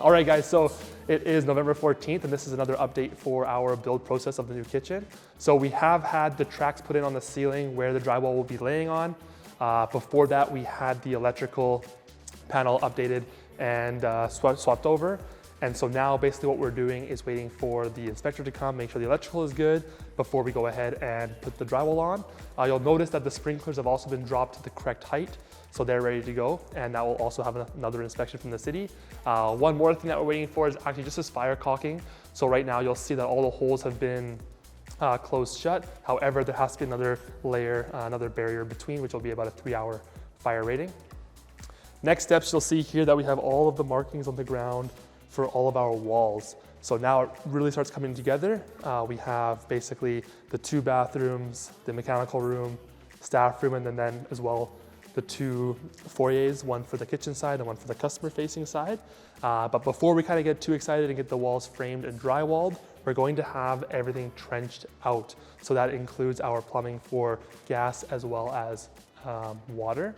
All right, guys, so it is November 14th, and this is another update for our build process of the new kitchen. So we have had the tracks put in on the ceiling where the drywall will be laying on. Before that, we had the electrical panel updated and swapped over. And so now basically what we're doing is waiting for the inspector to come, make sure the electrical is good before we go ahead and put the drywall on. You'll notice that the sprinklers have also been dropped to the correct height, so they're ready to go. And that will also have another inspection from the city. One more thing that we're waiting for is actually just this fire caulking. So right now you'll see that all the holes have been closed shut. However, there has to be another layer, another barrier between, which will be about a 3-hour fire rating. Next steps, you'll see here that we have all of the markings on the ground for all of our walls. So now it really starts coming together. We have basically the 2 bathrooms, the mechanical room, staff room, and then as well the 2 foyers, one for the kitchen side and one for the customer facing side. But before we kind of get too excited and get the walls framed and drywalled, we're going to have everything trenched out. So that includes our plumbing for gas as well as water.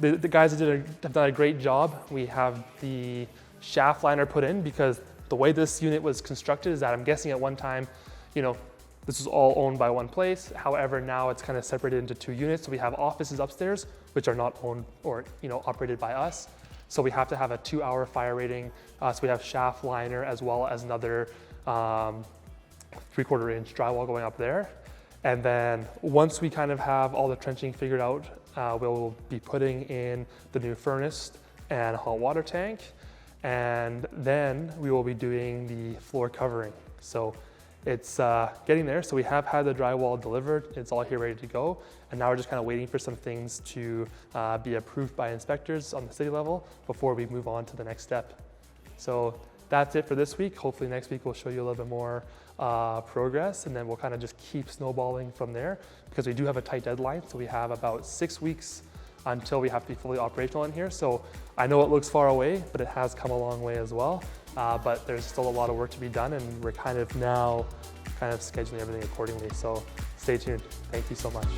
The guys have done a great job. We have the shaft liner put in because the way this unit was constructed is that I'm guessing at one time, this was all owned by one place. However, now it's kind of separated into 2 units. So we have offices upstairs, which are not owned or operated by us. So we have to have a 2-hour fire rating. So we have shaft liner as well as another 3/4 inch drywall going up there. And then once we kind of have all the trenching figured out, we'll be putting in the new furnace and hot water tank. And then we will be doing the floor covering. So it's getting there. So we have had the drywall delivered. It's all here ready to go. And now we're just kind of waiting for some things to be approved by inspectors on the city level before we move on to the next step. So that's it for this week. Hopefully next week we'll show you a little bit more progress, and then we'll kind of just keep snowballing from there because we do have a tight deadline. So we have about 6 weeks until we have to be fully operational in here. So I know it looks far away, but it has come a long way as well. But there's still a lot of work to be done, and we're kind of now scheduling everything accordingly. So stay tuned. Thank you so much.